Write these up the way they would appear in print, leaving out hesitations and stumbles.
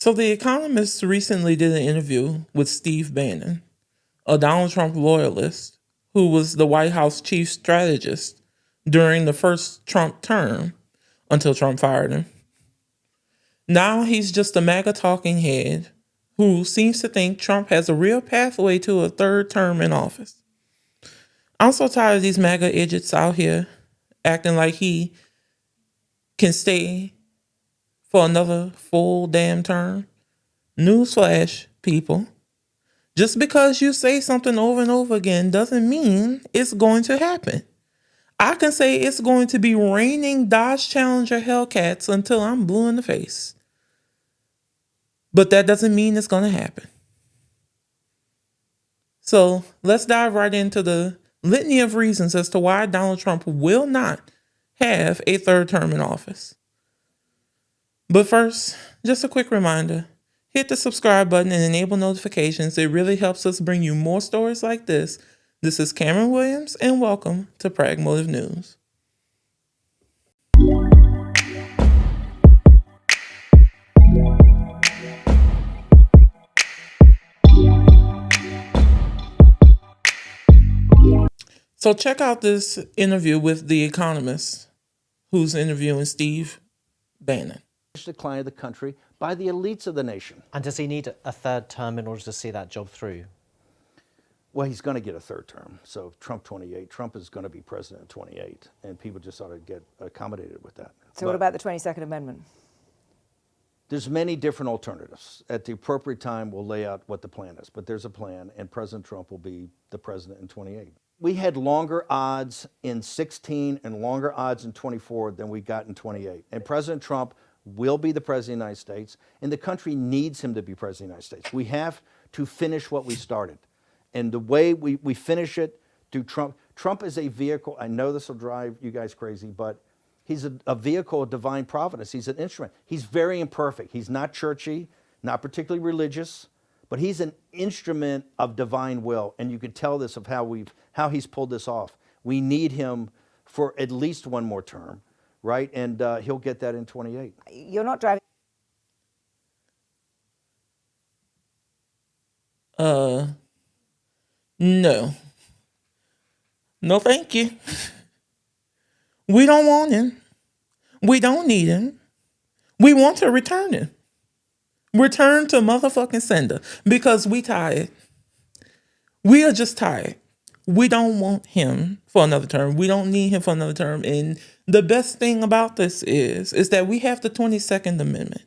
So The Economist recently did an interview with Steve Bannon, a Donald Trump loyalist who was the White House chief strategist during the first Trump term until Trump fired him. Now he's just a MAGA talking head who seems to think Trump has a real pathway to a third term in office. I'm so tired of these MAGA idiots out here acting like he can stay for another full damn term. Newsflash, people. Just because you say something over and over again doesn't mean it's going to happen. I can say it's going to be raining Dodge Challenger Hellcats until I'm blue in the face. But that doesn't mean it's going to happen. So let's dive right into the litany of reasons as to why Donald Trump will not have a third term in office. But first, just a quick reminder. Hit the subscribe button and enable notifications. It really helps us bring you more stories like this. This is Cameron Williams, and welcome to Pragmotiv News. So check out this interview with The Economist, who's interviewing Steve Bannon. Decline of the country by the elites of the nation. And does he need a third term in order to see that job through? Well, he's going to get a third term. So Trump 28, Trump is going to be president in 28, and people just ought to get accommodated with that. So what about the 22nd Amendment? There's many different alternatives. At the appropriate time, we'll lay out what the plan is, but there's a plan, and President Trump will be the president in 28. We had longer odds in 16 and longer odds in 24 than we got in 28. And President Trump will be the president of the United States, and the country needs him to be president of the United States. We have to finish what we started. And the way we finish it through Trump, Trump is a vehicle. I know this will drive you guys crazy, but he's a vehicle of divine providence. He's an instrument. He's very imperfect. He's not churchy, not particularly religious, but he's an instrument of divine will. And you can tell this of how he's pulled this off. We need him for at least one more term, right? And he'll get that in 28. You're not driving. No. No, thank you. We don't want him. We don't need him. We want to return him. Return to motherfucking sender because we tired. We are just tired. We don't want him for another term. We don't need him for another term. And the best thing about this is that we have the 22nd Amendment,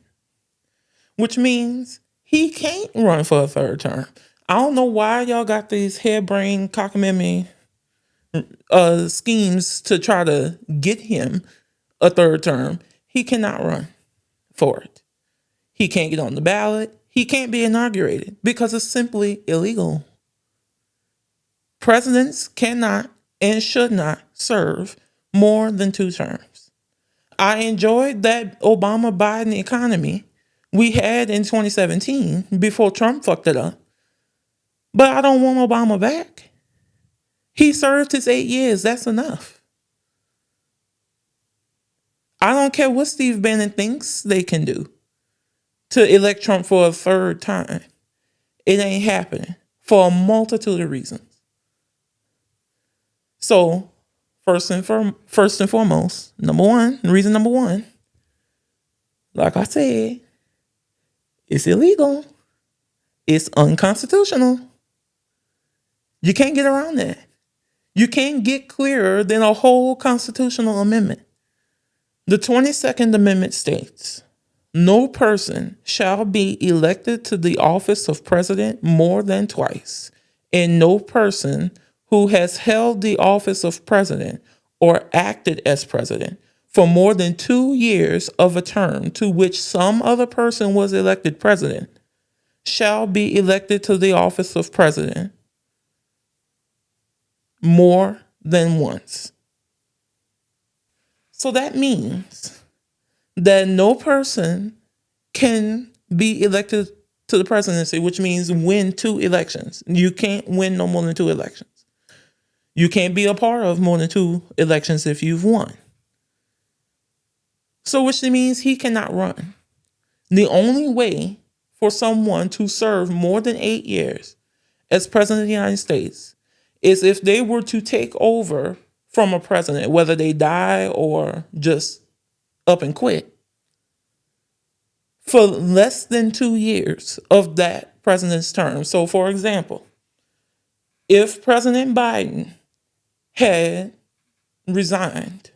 which means he can't run for a third term. I don't know why y'all got these harebrained cockamamie schemes to try to get him a third term. He cannot run for it. He can't get on the ballot. He can't be inaugurated because it's simply illegal. Presidents cannot and should not serve more than 2 terms. I enjoyed that Obama-Biden economy we had in 2017 before Trump fucked it up. But I don't want Obama back. He served his 8 years. That's enough. I don't care what Steve Bannon thinks they can do to elect Trump for a third time. It ain't happening for a multitude of reasons. So, first and foremost, reason number one, like I said, it's illegal. It's unconstitutional. You can't get around that. You can't get clearer than a whole constitutional amendment. The 22nd Amendment states, no person shall be elected to the office of president more than twice, and no person who has held the office of president or acted as president for more than 2 years of a term to which some other person was elected president shall be elected to the office of president more than once. So that means that no person can be elected to the presidency, which means win 2 elections. You can't win no more than 2 elections. You can't be a part of more than 2 elections if you've won. So which means he cannot run. The only way for someone to serve more than 8 years as president of the United States is if they were to take over from a president, whether they die or just up and quit, for less than 2 years of that president's term. So, for example, if President Biden had resigned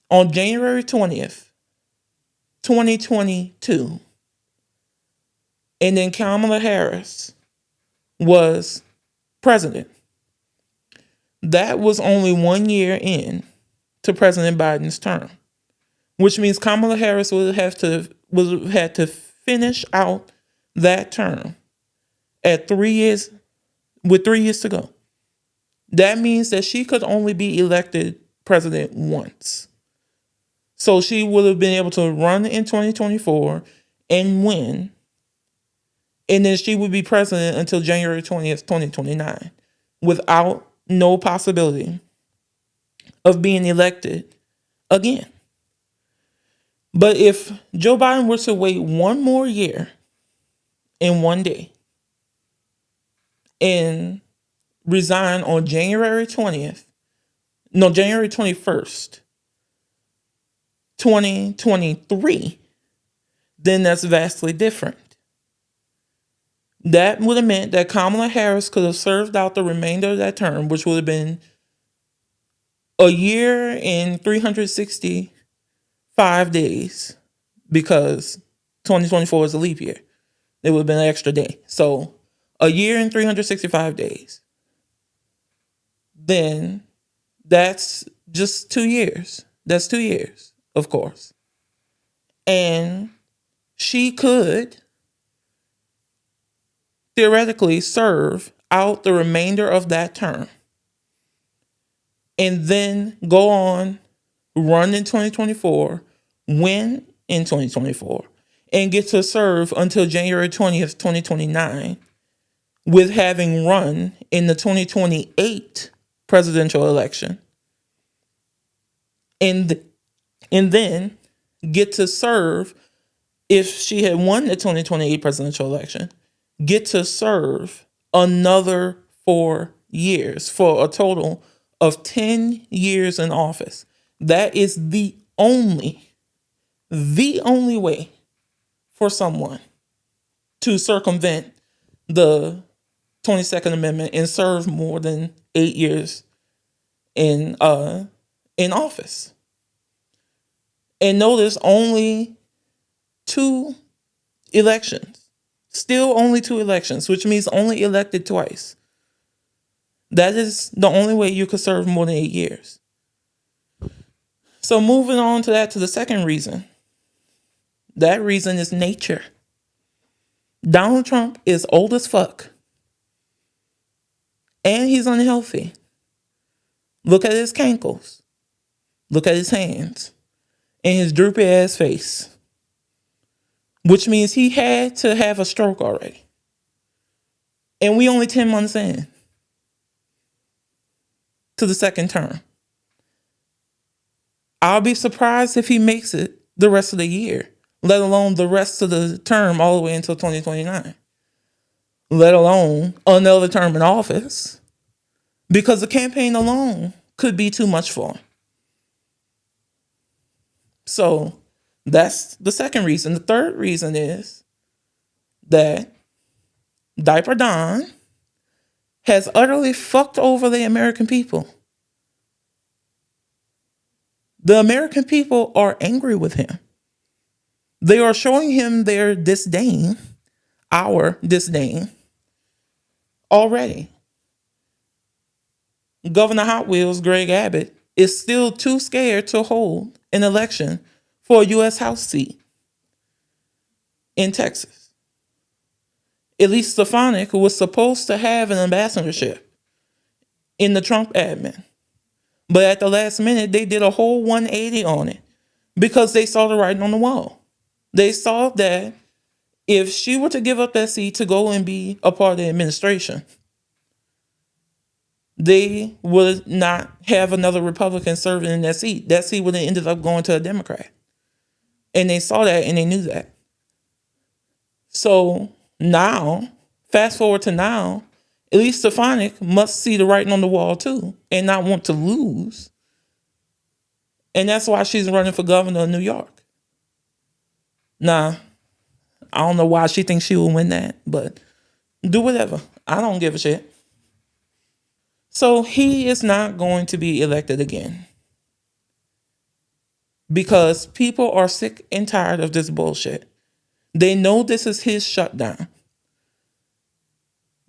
on January 20th, 2022, and then Kamala Harris was president, that was only 1 year in to President Biden's term, which means Kamala Harris would have had to finish out that term at 3 years, with 3 years to go. That means that she could only be elected president once. So she would have been able to run in 2024 and win, and then she would be president until January 20th, 2029, without no possibility of being elected again. But if Joe Biden were to wait one more year and 1 day and resign on January 21st, 2023, then that's vastly different. That would have meant that Kamala Harris could have served out the remainder of that term, which would have been a year and 365 days, because 2024 is a leap year. It would have been an extra day. So a year and 365 days. Then that's just 2 years. That's 2 years, of course. And she could theoretically serve out the remainder of that term and then go on, run in 2024, win in 2024, and get to serve until January 20th, 2029, with having run in the 2028 presidential election, and then get to serve, if she had won the 2028 presidential election, get to serve another 4 years for a total of 10 years in office. That is the only way for someone to circumvent the 22nd Amendment and serve more than 8 years in office. And notice only 2 elections. Still only 2 elections, which means only elected twice. That is the only way you could serve more than 8 years. So moving on to the second reason. That reason is nature. Donald Trump is old as fuck. And he's unhealthy. Look at his cankles. Look at his hands. And his droopy ass face. Which means he had to have a stroke already. And we only 10 months in to the second term. I'll be surprised if he makes it the rest of the year, let alone the rest of the term all the way until 2029, let alone another term in office, because the campaign alone could be too much for him. So that's the second reason. The third reason is that Diaper Don has utterly fucked over the American people. The American people are angry with him. They are showing him their disdain, our disdain, already. Governor Hot Wheels, Greg Abbott, is still too scared to hold an election for a U.S. House seat in Texas. Elise Stefanik, who was supposed to have an ambassadorship in the Trump admin, but at the last minute, they did a whole 180 on it because they saw the writing on the wall. They saw that if she were to give up that seat to go and be a part of the administration, they would not have another Republican serving in that seat. That seat would have ended up going to a Democrat. And they saw that and they knew that. So now, fast forward to now, at least Stefanik must see the writing on the wall too and not want to lose. And that's why she's running for governor of New York. Nah, I don't know why she thinks she will win that, but do whatever. I don't give a shit. So he is not going to be elected again because people are sick and tired of this bullshit. They know this is his shutdown.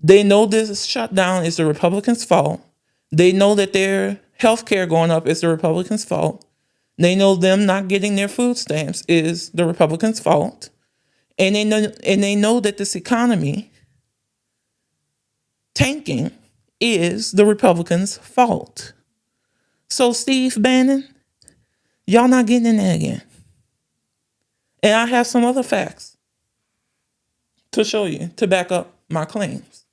They know this shutdown is the Republicans' fault. They know that their health care going up is the Republicans' fault. They know them not getting their food stamps is the Republicans' fault. And they know that this economy tanking is the Republicans' fault. So Steve Bannon, y'all not getting in there again. And I have some other facts to show you to back up my claims.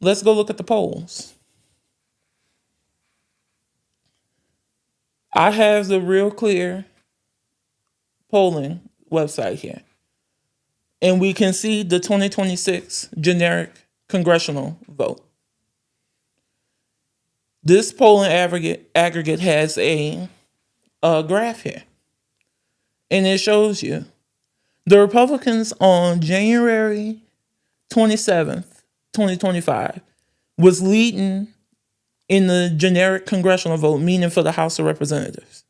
Let's go look at the polls. I have the Real Clear polling website here. And we can see the 2026 generic congressional vote. This polling aggregate has a graph here. And it shows you the Republicans on January 27th, 2025 was leading in the generic congressional vote, meaning for the House of Representatives.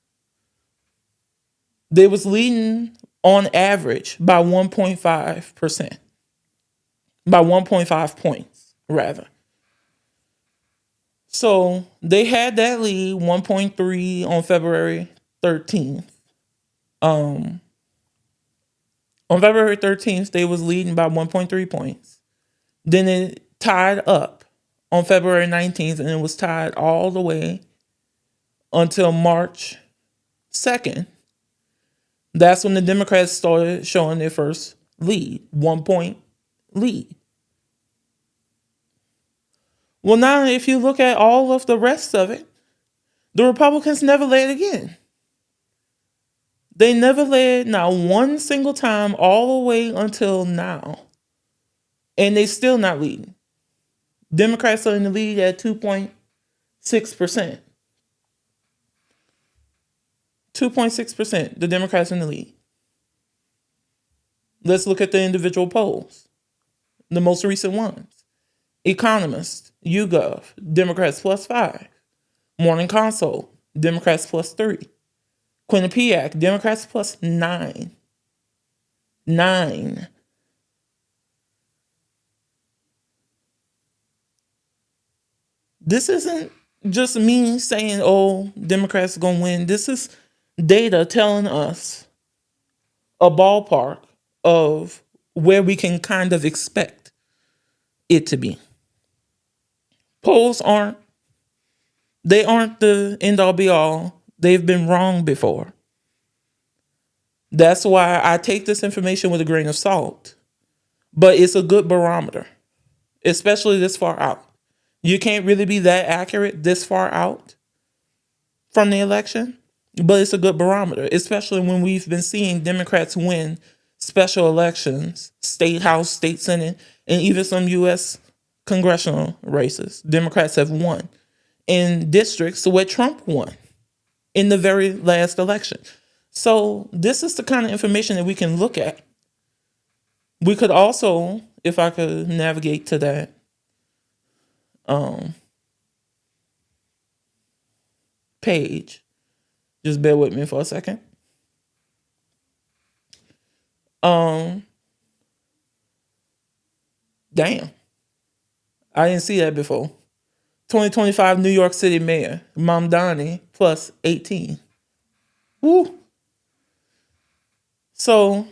They was leading on average by 1.5%. By 1.5 points, rather. So they had that lead, 1.3 on February 13th. On February 13th, they was leading by 1.3 points. Then it tied up on February 19th, and it was tied all the way until March 2nd. That's when the Democrats started showing their first lead, 1 point lead. Well, now if you look at all of the rest of it, the Republicans never led again. They never led not one single time all the way until now. And they still not leading. Democrats are in the lead at 2.6%. 2.6%, the Democrats in the lead. Let's look at the individual polls, the most recent ones. Economist, YouGov, Democrats +5. Morning Consult, Democrats +3. Quinnipiac, Democrats +9. 9. This isn't just me saying, oh, Democrats are going to win. This is data telling us a ballpark of where we can kind of expect it to be. Polls aren't the end all be all. They've been wrong before. That's why I take this information with a grain of salt. But it's a good barometer, especially this far out. You can't really be that accurate this far out from the election, but it's a good barometer, especially when we've been seeing Democrats win special elections, state house, state senate, and even some U.S. congressional races. Democrats have won in districts where Trump won in the very last election. So this is the kind of information that we can look at. We could also, if I could navigate to that, page. Just bear with me for a second. Damn. I didn't see that before. 2025 New York City Mayor, Mamdani, +18. Woo. So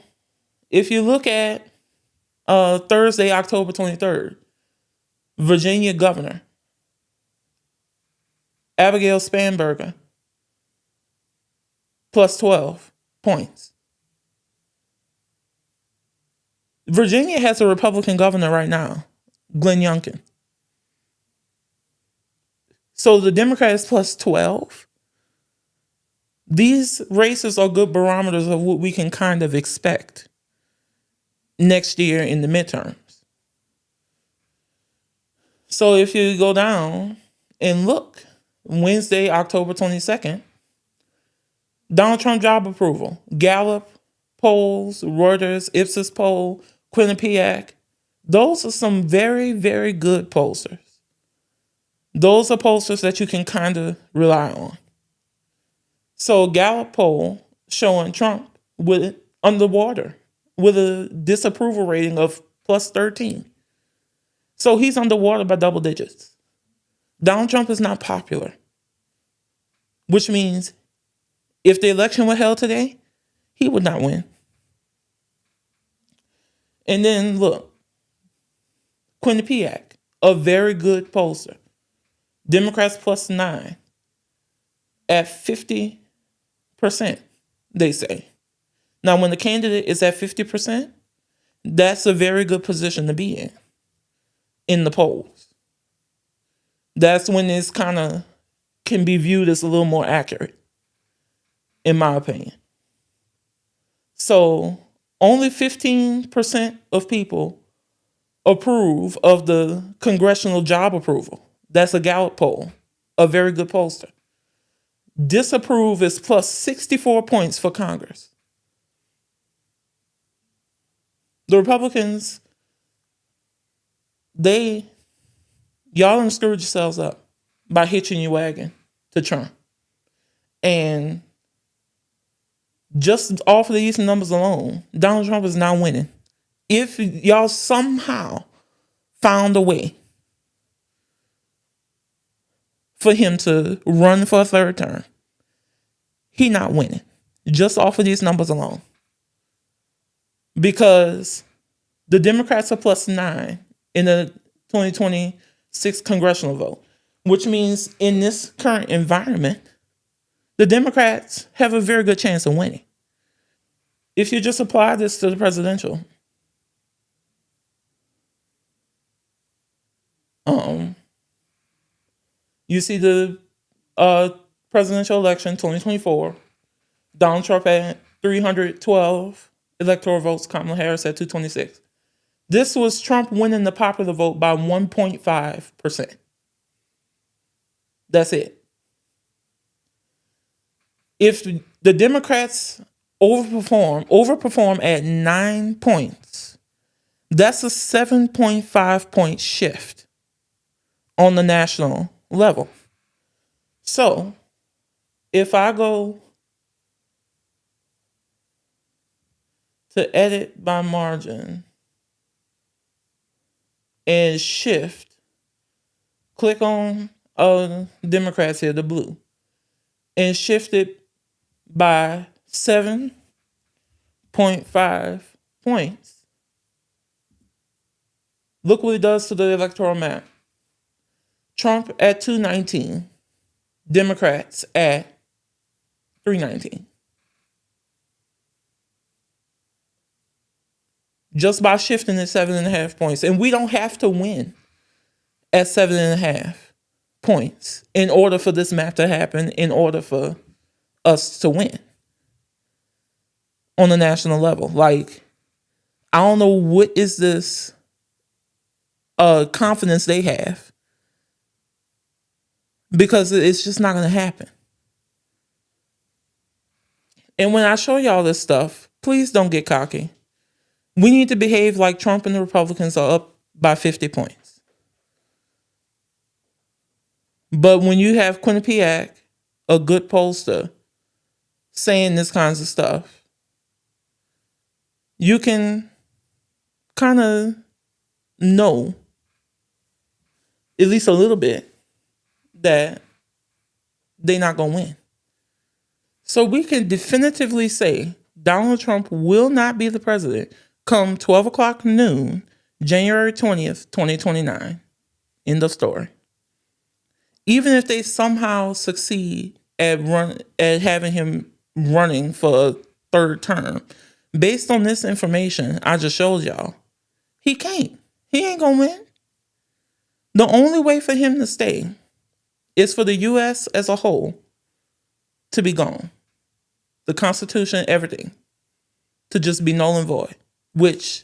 if you look at Thursday, October 23rd, Virginia Governor, Abigail Spanberger, +12 points. Virginia has a Republican governor right now, Glenn Youngkin. So the Democrats +12. these races are good barometers of what we can kind of expect next year in the midterms. So if you go down and look, Wednesday, October 22nd, Donald Trump job approval, Gallup polls, Reuters, Ipsos poll, Quinnipiac, those are some very, very good pollsters. Those are pollsters that you can kind of rely on. So Gallup poll showing Trump with underwater with a disapproval rating of plus 13. So he's underwater by double digits. Donald Trump is not popular, which means if the election were held today, he would not win. And then look, Quinnipiac, a very good pollster. Democrats plus 9 at 50%, they say. Now, when the candidate is at 50%, that's a very good position to be in the polls. That's when it's kind of can be viewed as a little more accurate, in my opinion. So only 15% of people approve of the congressional job approval. That's a Gallup poll, a very good pollster. Disapprove is plus 64 points for Congress. The Republicans, y'all done screwed yourselves up by hitching your wagon to Trump. And just off of these numbers alone, Donald Trump is now winning. If y'all somehow found a way for him to run for a third term, he not winning just off of these numbers alone. Because the Democrats are plus 9 in the 2026 congressional vote, which means in this current environment, the Democrats have a very good chance of winning. If you just apply this to the presidential, you see the presidential election 2024, Donald Trump at 312 electoral votes, Kamala Harris at 226. This was Trump winning the popular vote by 1.5%. That's it. If the Democrats overperform at 9 points, that's a 7.5 point shift on the national level. So if I go to edit by margin and shift, click on Democrats here, the blue, and shift it by 7.5 points. Look what it does to the electoral map. Trump at 219, Democrats at 319. Just by shifting it 7.5 points. And we don't have to win at 7.5 points in order for this map to happen, in order for us to win on the national level. Like, I don't know what is this confidence they have, because it's just not going to happen. And when I show y'all this stuff, please don't get cocky. We need to behave like Trump and the Republicans are up by 50 points. But when you have Quinnipiac, a good pollster, saying this kinds of stuff, you can kind of know, at least a little bit, that they're not going to win. So we can definitively say Donald Trump will not be the president come 12 o'clock noon, January 20th, 2029. End of story. Even if they somehow succeed at having him running for a third term, based on this information I just showed y'all, he can't. He ain't gonna win. The only way for him to stay is for the U.S. as a whole to be gone. the Constitution, everything, to just be null and void, which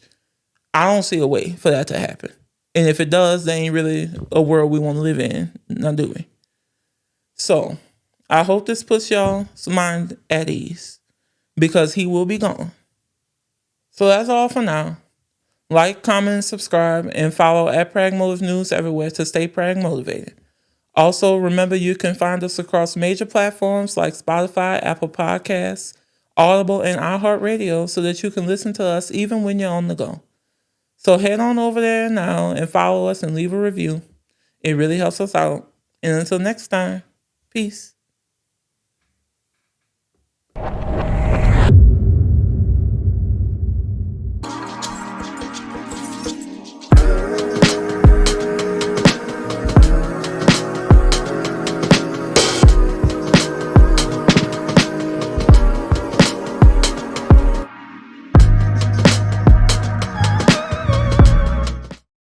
I don't see a way for that to happen. And if it does, that ain't really a world we want to live in, now do we? So I hope this puts y'all's mind at ease, because he will be gone. So that's all for now. Like, comment, subscribe, and follow at Pragmotiv News everywhere to stay prag-motivated. Also, remember you can find us across major platforms like Spotify, Apple Podcasts, Audible, and iHeartRadio so that you can listen to us even when you're on the go. So head on over there now and follow us and leave a review. It really helps us out. And until next time, peace.